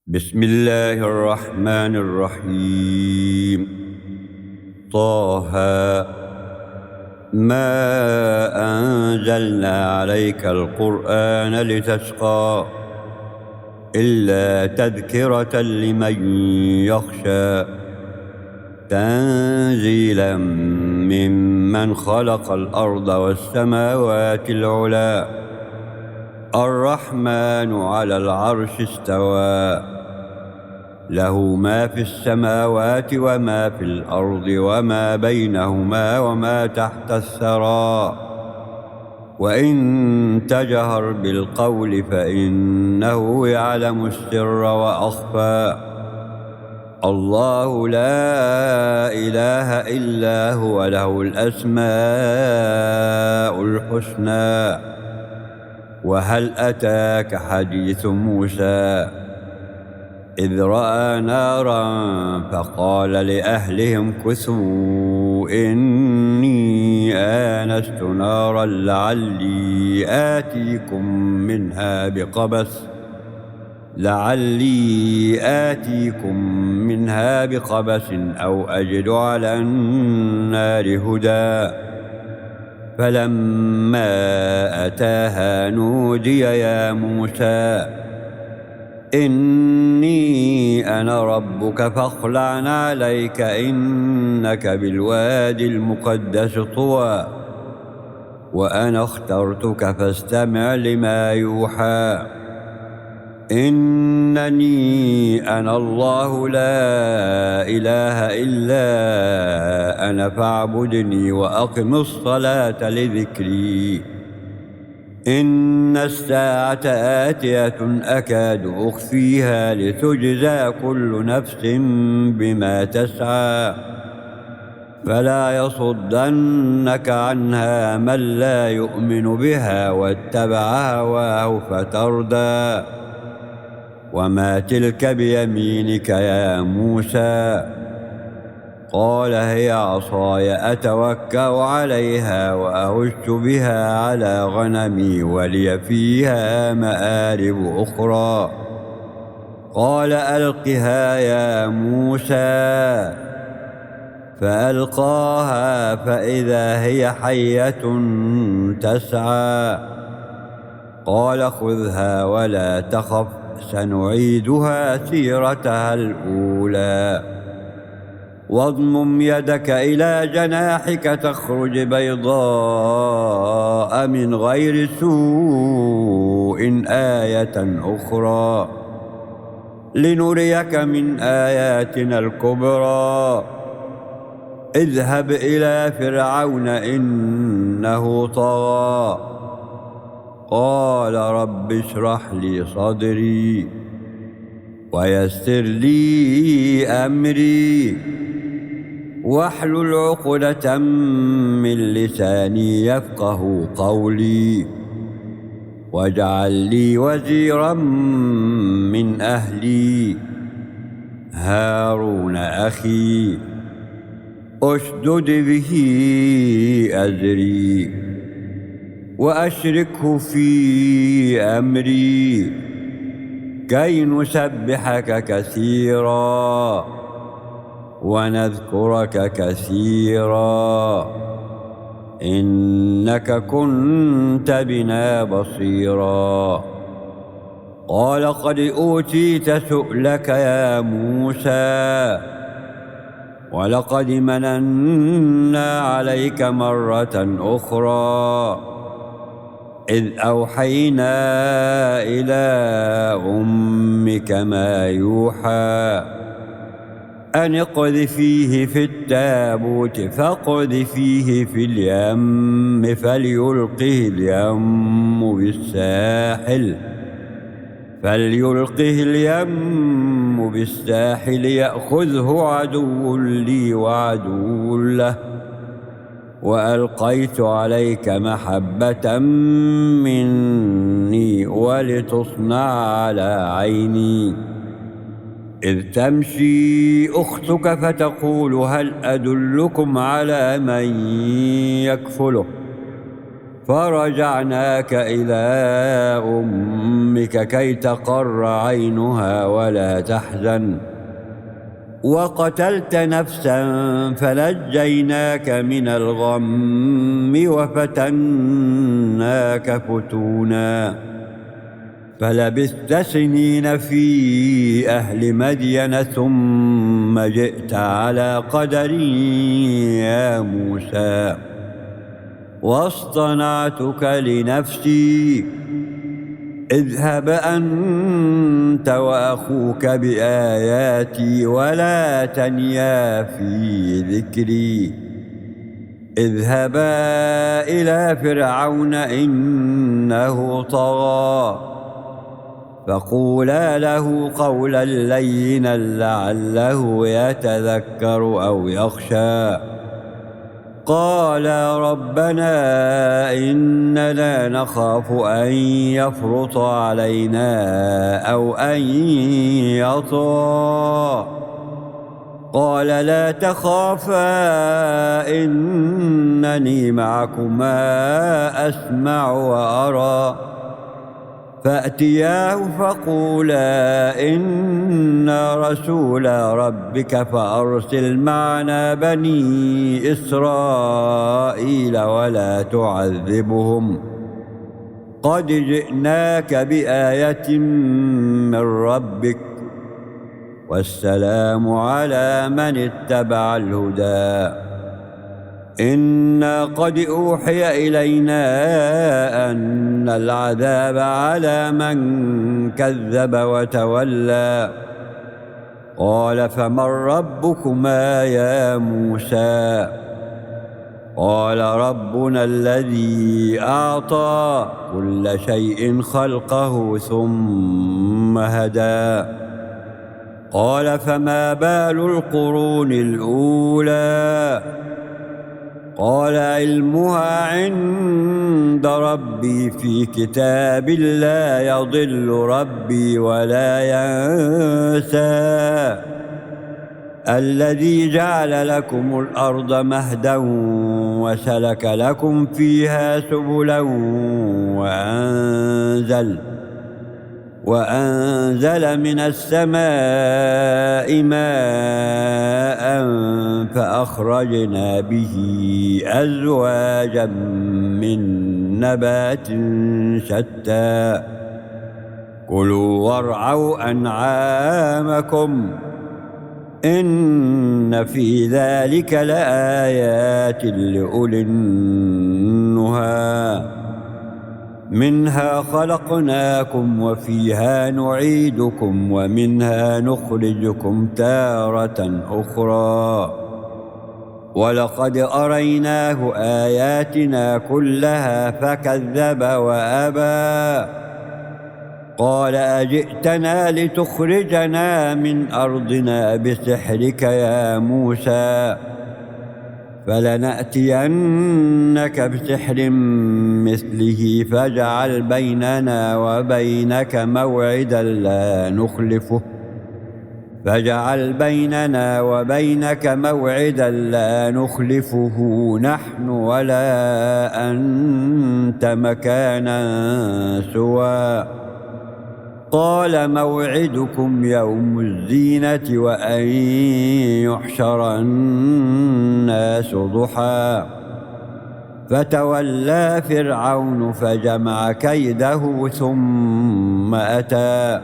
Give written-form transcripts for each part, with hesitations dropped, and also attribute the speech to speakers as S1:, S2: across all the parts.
S1: بسم الله الرحمن الرحيم. طه. ما أنزلنا عليك القرآن لتشقى إلا تذكرة لمن يخشى تنزيلا ممن خلق الأرض والسماوات العلى الرحمن على العرش استوى له ما في السماوات وما في الأرض وما بينهما وما تحت الثرى وإن تجهر بالقول فإنه يعلم السر وأخفى الله لا إله إلا هو له الأسماء الحسنى. وهل أتاك حديث موسى إذ رأى نارا فقال لأهلهم كثوا إني آنست نارا لعلي آتيكم منها بقبس أو أجد على النار هدى. فلما أتاها نودي يا موسى إني أنا ربك فاخلع عليك إنك بالوادي المقدس طوى وأنا اخترتك فاستمع لما يوحى إنني أنا الله لا إله إلا أنا فاعبدني وأقم الصلاة لذكري إن الساعة آتية أكاد أخفيها لتجزى كل نفس بما تسعى فلا يصدنك عنها من لا يؤمن بها واتبع هواه فتردى. وما تلك بيمينك يا موسى قال هي عصاي أتوكأ عليها وأهش بها على غنمي ولي فيها مآرب أخرى قال ألقها يا موسى فألقاها فإذا هي حية تسعى قال خذها ولا تخف سنعيدها سيرتها الأولى واضمم يدك إلى جناحك تخرج بيضاء من غير سوء آية أخرى لنريك من آياتنا الكبرى اذهب إلى فرعون إنه طغى قال رب اشرح لي صدري ويسر لي أمري واحلل عقدة من لساني يفقه قولي واجعل لي وزيرا من أهلي هارون أخي أشدد به أزري وأشركه في أمري كي نسبحك كثيرا ونذكرك كثيرا إنك كنت بنا بصيرا قال قد أوتيت سؤلك يا موسى ولقد مننا عليك مرة أخرى إذ أوحينا إلى أمك ما يوحى أن اقذفيه في التابوت فاقذفيه في اليم فليلقه اليم بالساحل يأخذه عدو لي وعدو له وألقيت عليك محبة مني ولتصنع على عيني إذ تمشي أختك فتقول هل أدلكم على من يكفله فرجعناك إلى أمك كي تقر عينها ولا تحزن وقتلت نفسا فنجيناك من الغم وفتناك فتونا فلبثت سنين في أهل مدين ثم جئت على قدر يا موسى واصطنعتك لنفسي اذهب أنت وأخوك بآياتي ولا تنيا في ذكري اذهبا إلى فرعون إنه طغى فقولا له قولا لينا لعله يتذكر أو يخشى قالا ربنا إننا نخاف أن يفرط علينا أو أن يطغى قال لا تخافا إنني معكما أسمع وأرى فأتياه فقولا إنا رسول ربك فأرسل معنا بني إسرائيل ولا تعذبهم قد جئناك بآية من ربك والسلام على من اتبع الهدى إنا قد أوحي إلينا أن العذاب على من كذب وتولى قال فمن ربكما يا موسى قال ربنا الذي أعطى كل شيء خلقه ثم هدى قال فما بال القرون الأولى قال علمها عند ربي في كتاب لا يضل ربي ولا ينسى الذي جعل لكم الأرض مهدا وسلك لكم فيها سبلا وأنزل من السماء ماء فأخرجنا به أزواجا من نبات شتى كلوا وارعوا أنعامكم إن في ذلك لآيات لأولي النهى منها خلقناكم وفيها نعيدكم ومنها نخرجكم تارة أخرى ولقد أريناه آياتنا كلها فكذب وأبى قال أجئتنا لتخرجنا من أرضنا بسحرك يا موسى فلنأتينك بسحر مثله فاجعل بيننا وبينك موعدا لا نخلفه نحن ولا أنت مكانا سوى قال موعدكم يوم الزينة وأن يحشر الناس ضحى فتولى فرعون فجمع كيده ثم أتى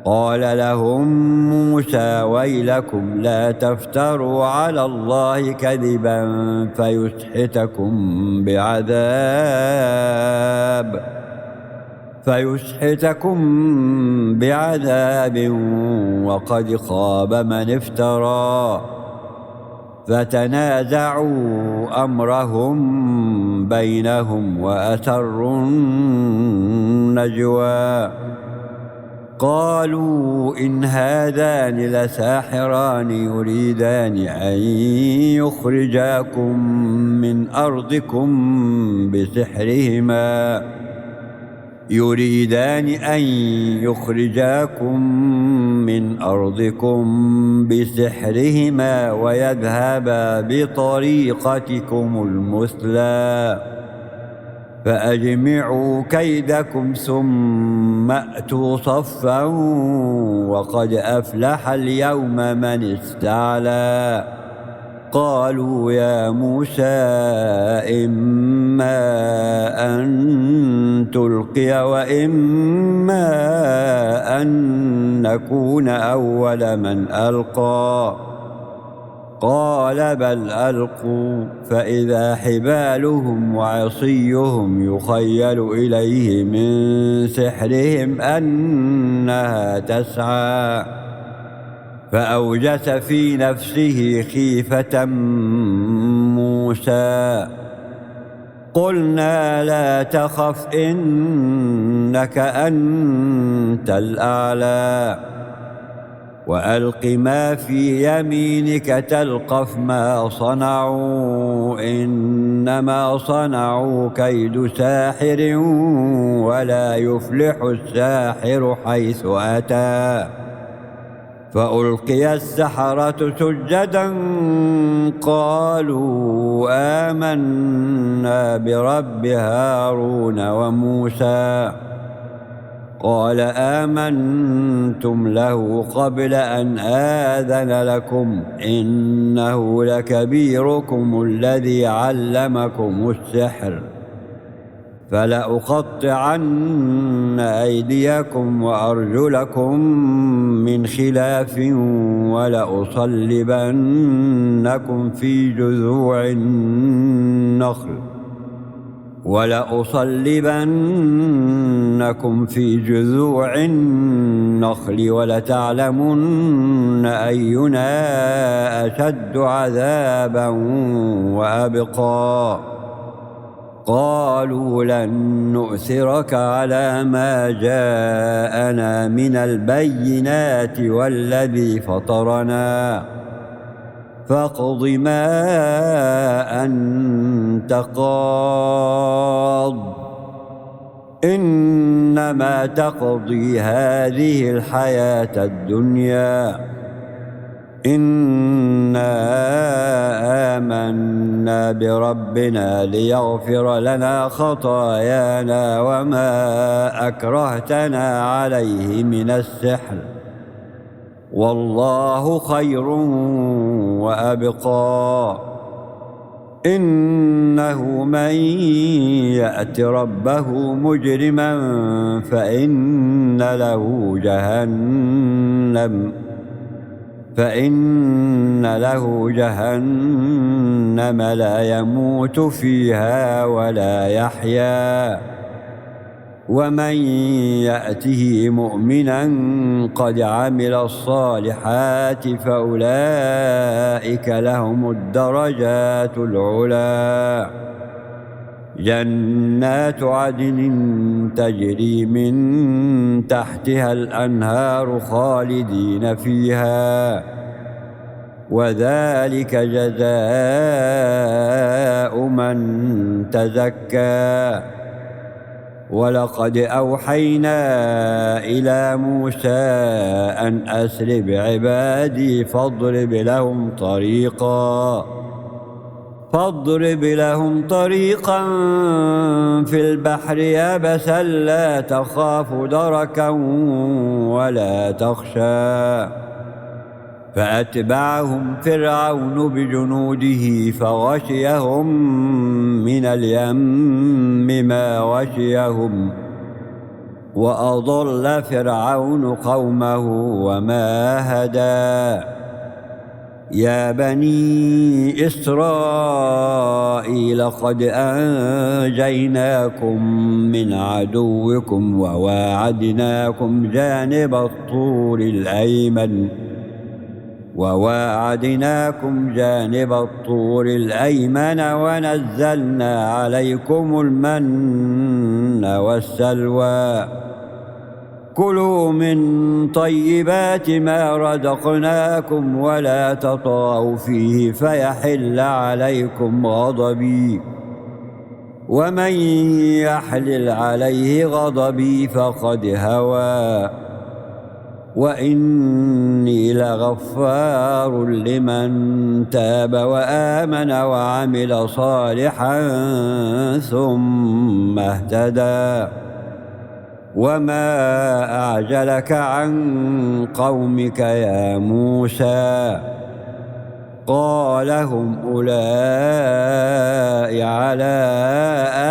S1: قال لهم موسى ويلكم لا تفتروا على الله كذبا فيسحتكم بعذاب وقد خاب من افترى فتنازعوا أمرهم بينهم وأسروا النجوى قالوا إن هذان لساحران يريدان أن يخرجاكم من أرضكم بسحرهما ويذهبا بطريقتكم المثلى فأجمعوا كيدكم ثم أتوا صفا وقد أفلح اليوم من استعلى. قالوا يا موسى إما أن تلقي وإما أن نكون أول من ألقى. قال بل ألقوا فإذا حبالهم وعصيهم يخيل إليه من سحرهم أنها تسعى. فأوجس في نفسه خيفة موسى. قلنا لا تخف إنك أنت الأعلى وألق ما في يمينك تلقف ما صنعوا إنما صنعوا كيد ساحر ولا يفلح الساحر حيث أتى. فألقي السحرة سجدا قالوا آمنا برب هارون وموسى. قال آمنتم له قبل أن آذن لكم إنه لكبيركم الذي علمكم السحر فلأقطعن أيديكم وأرجلكم من خلاف ولأصلبنكم في جذوع النخل ولتعلمن أينا أشد عذابا وأبقى. قالوا لن نؤثرك على ما جاءنا من البينات والذي فطرنا فاقض ما أنت قاض إنما تقضي هذه الحياة الدنيا إنا آمنا بربنا ليغفر لنا خطايانا وما أكرهتنا عليه من السحر والله خير وأبقى. إنه من يأت ربه مجرما فإن له جهنم لا يموت فيها ولا يحيا ومن يأته مؤمنا قد عمل الصالحات فأولئك لهم الدرجات العلى. جنات عدن تجري من تحتها الأنهار خالدين فيها وذلك جزاء من تزكى. ولقد أوحينا إلى موسى أن أسر بعبادي فاضرب لهم طريقا في البحر يابسا لا تخاف دركا ولا تخشى. فأتبعهم فرعون بجنوده فغشيهم من اليم ما غشيهم وأضل فرعون قومه وما هدى. يا بني إسرائيل قد أنجيناكم من عدوكم وواعدناكم جانب الطور الأيمن ونزلنا عليكم المن والسلوى. كلوا من طيبات ما رزقناكم ولا تطغوا فيه فيحل عليكم غضبي ومن يحلل عليه غضبي فقد هوى. وإني لغفار لمن تاب وآمن وعمل صالحا ثم اهتدى. وما أعجلك عن قومك يا موسى؟ قال هم أولئك على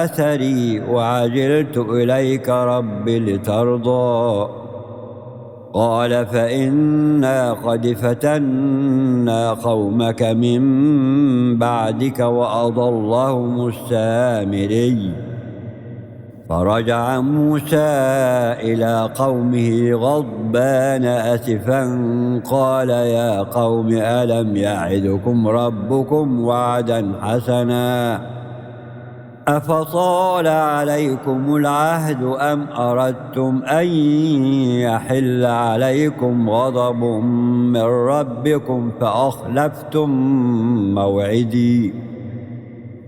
S1: أثري وعجلت إليك رب لترضى. قال فإنا قد فتنا قومك من بعدك وأضلهم السامري. فرجع موسى إلى قومه غضبان أسفا قال يا قوم ألم يعدكم ربكم وعدا حسنا أفطال عليكم العهد أم أردتم أن يحل عليكم غضب من ربكم فأخلفتم موعدي؟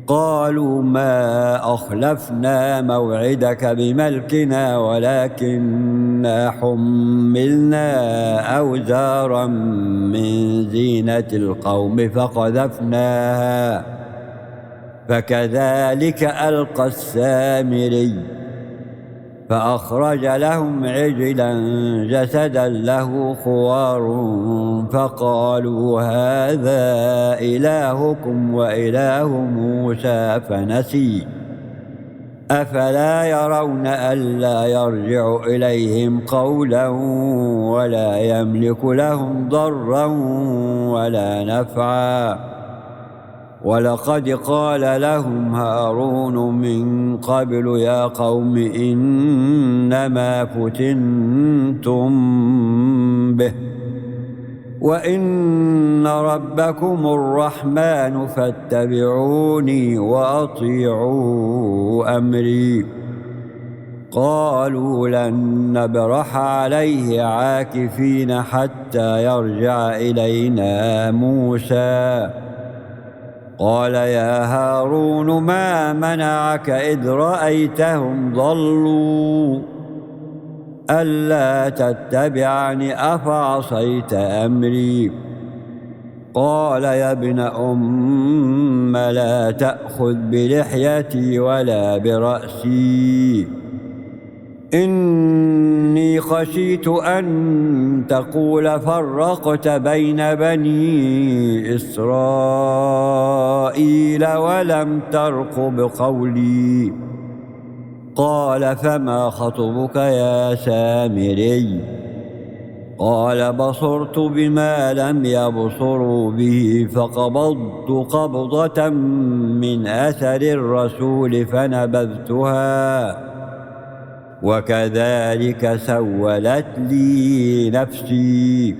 S1: قالوا ما أخلفنا موعدك بملكنا ولكننا حملنا أوزارا من زينة القوم فقذفناها فكذلك ألقى السامري. فأخرج لهم عجلا جسدا له خوار فقالوا هذا إلهكم وإله موسى فنسي. أفلا يرون ألا يرجع إليهم قولا ولا يملك لهم ضرا ولا نفعا؟ ولقد قال لهم هارون من قبل يا قوم إنما فتنتم به وإن ربكم الرحمن فاتبعوني وأطيعوا أمري. قالوا لن نبرح عليه عاكفين حتى يرجع إلينا موسى. قال يا هارون ما منعك إذ رأيتهم ضلوا ألا تتبعني أفعصيت أمري؟ قال يا ابن أم لا تأخذ بلحيتي ولا برأسي إني خشيت أن تقول فرقت بين بني إسرائيل ولم ترقب قولي. قال فما خطبك يا سامري؟ قال بصرت بما لم يبصروا به فقبضت قبضة من أثر الرسول فنبذتها وكذلك سولت لي نفسي.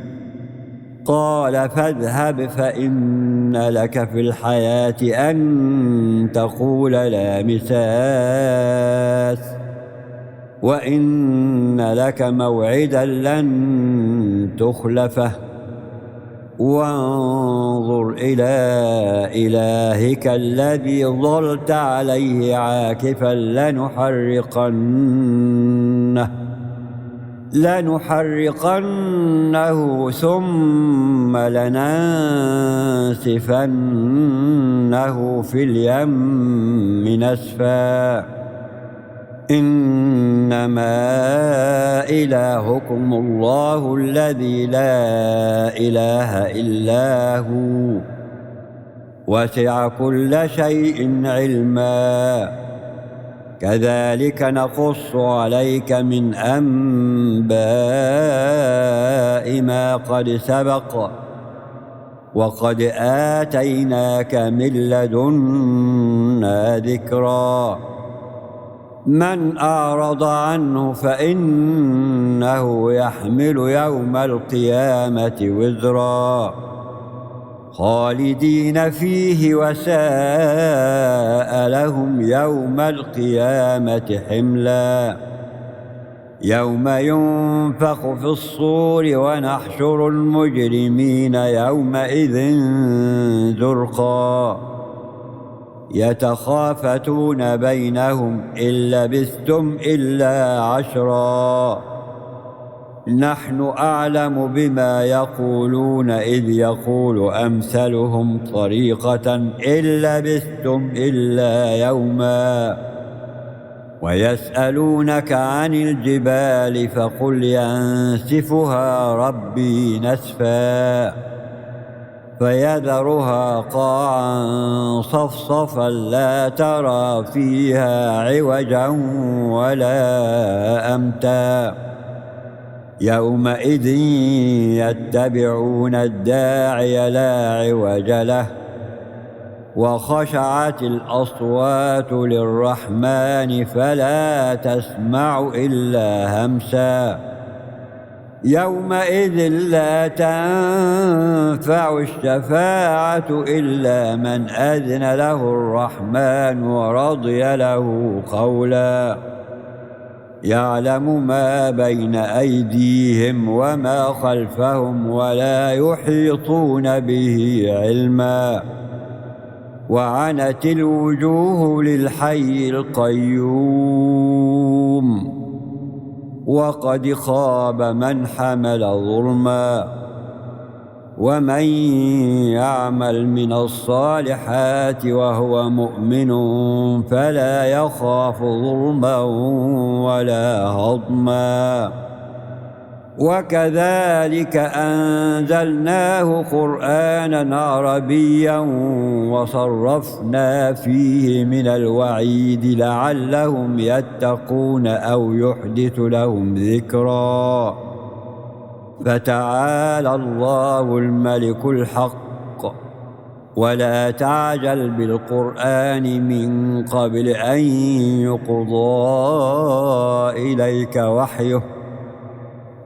S1: قال فاذهب فإن لك في الحياة أن تقول لا مساس وإن لك موعدا لن تخلفه وانظر إلى إلهك الذي ظلت عليه عاكفا لنحرقنه ثم لننسفنه في اليم نسفا. إنما إلهكم الله الذي لا إله إلا هو وسع كل شيء علما. كذلك نقص عليك من أنباء ما قد سبق وقد آتيناك من لدنا ذكرا. من أعرض عنه فإنه يحمل يوم القيامة وزرا خالدين فيه وساء لهم يوم القيامة حملا. يوم ينفخ في الصور ونحشر المجرمين يومئذ زرقا يتخافتون بينهم إن لبثتم إلا عشرا نحن أعلم بما يقولون إذ يقول أمثلهم طريقة إن لبثتم إلا يوما ويسألونك عن الجبال فقل ينسفها ربي نسفا فيذرها قاعا صفصفا لا ترى فيها عوجا ولا أمتا يومئذ يتبعون الداعي لا عوج له وخشعت الأصوات للرحمن فلا تسمع إلا همسا يومئذ لا تنفع الشفاعة إلا من أذن له الرحمن ورضي له قولا يعلم ما بين أيديهم وما خلفهم ولا يحيطون به علما وعنت الوجوه للحي القيوم وقد خاب من حمل ظلما ومن يعمل من الصالحات وهو مؤمن فلا يخاف ظلما ولا هضما وكذلك أنزلناه قرآنا عربيا وصرفنا فيه من الوعيد لعلهم يتقون أو يحدث لهم ذكرا فتعالى الله الملك الحق ولا تعجل بالقرآن من قبل أن يقضى إليك وحيه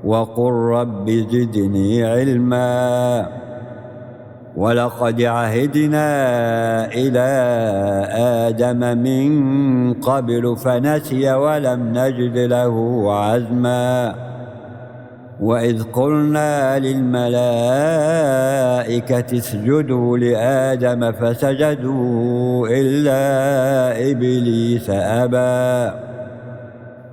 S1: وقل رب زدني علما ولقد عهدنا إلى آدم من قبل فنسي ولم نجد له عزما وإذ قلنا للملائكة اسجدوا لآدم فسجدوا إلا إبليس أبى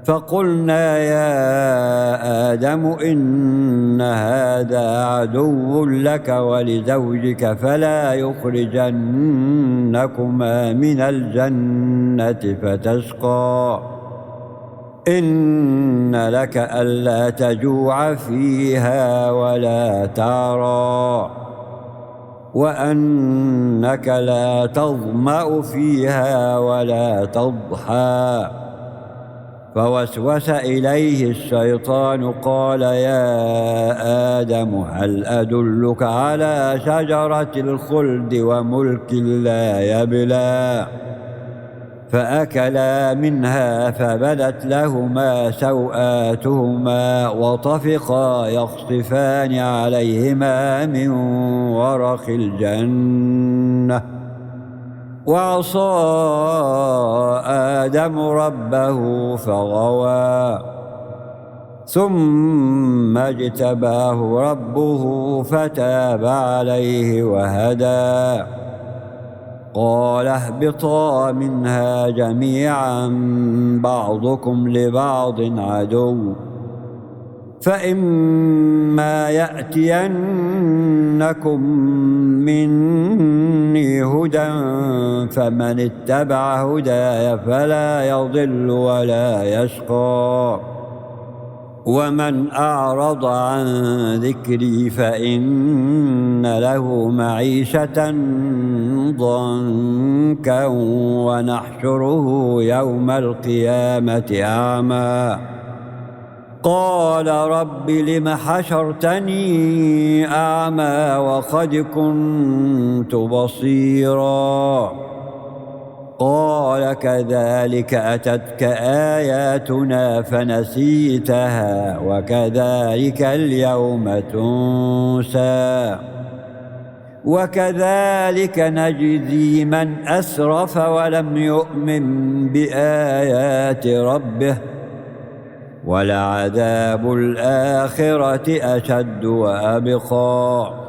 S1: فقلنا يا آدم إن هذا عدو لك ولزوجك فلا يخرجنكما من الجنة فتشقى إن لك ألا تجوع فيها ولا تعرى وأنك لا تظمأ فيها ولا تضحى فوسوس إليه الشيطان قال يا آدم هل أدلك على شجرة الخلد وملك لا يبلى فأكلا منها فبدت لهما سوآتهما وطفقا يخصفان عليهما من ورق الجنة وعصى آدم ربه فغوى ثم اجتباه ربه فتاب عليه وهدى قال اهبطا منها جميعا بعضكم لبعض عدو فإما يأتينكم مني هدى فمن اتبع هداي فلا يضل ولا يشقى ومن أعرض عن ذكري فإن له معيشة ضنكا ونحشره يوم القيامة أعمى قال رب لم حشرتني أعمى وقد كنت بصيرا قال كذلك أتتك آياتنا فنسيتها وكذلك اليوم تنسى وكذلك نجزي من أسرف ولم يؤمن بآيات ربه ولعذاب الآخرة أشد وأبقى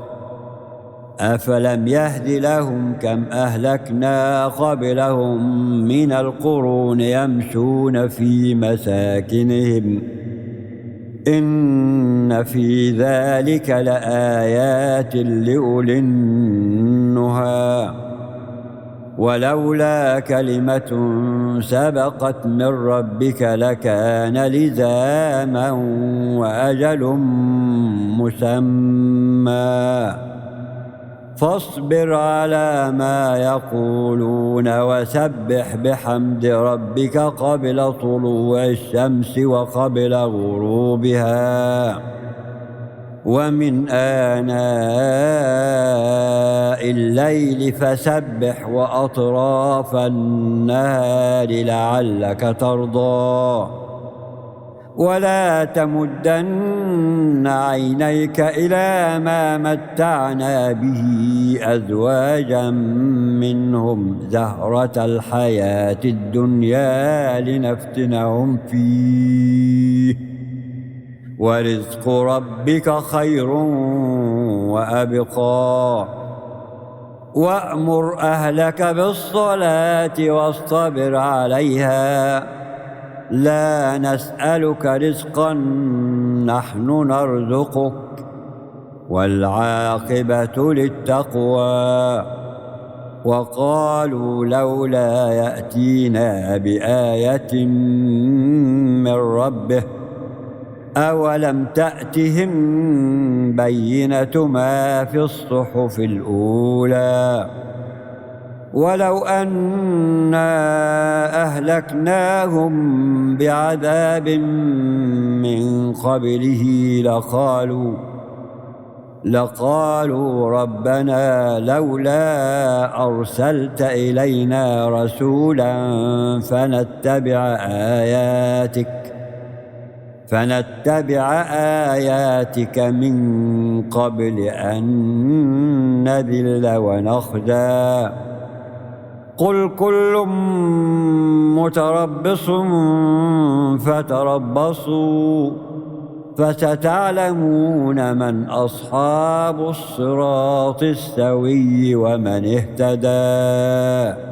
S1: أفلم يهد لهم كم أهلكنا قبلهم من القرون يمشون في مساكنهم إن إن في ذلك لآيات لأولي النهى ولولا كلمة سبقت من ربك لكان لزاما وأجل مسمى فاصبر على ما يقولون وسبح بحمد ربك قبل طلوع الشمس وقبل غروبها ومن آناء الليل فسبح وأطراف النهار لعلك ترضى ولا تمدن عينيك إلى ما متعنا به أزواجا منهم زهرة الحياة الدنيا لنفتنهم فيه ورزق ربك خير وأبقى وأمر أهلك بالصلاة واصطبر عليها لا نسألك رزقا نحن نرزقك والعاقبة للتقوى وقالوا لولا يأتينا بآية من ربه أولم تأتهم بينة ما في الصحف الأولى ولو أنا أهلكناهم بعذاب من قبله لقالوا ربنا لولا أرسلت إلينا رسولا فنتبع آياتك من قبل أن نذل ونخزى قل كل متربص فتربصوا فستعلمون من أصحاب الصراط السوي ومن اهتدى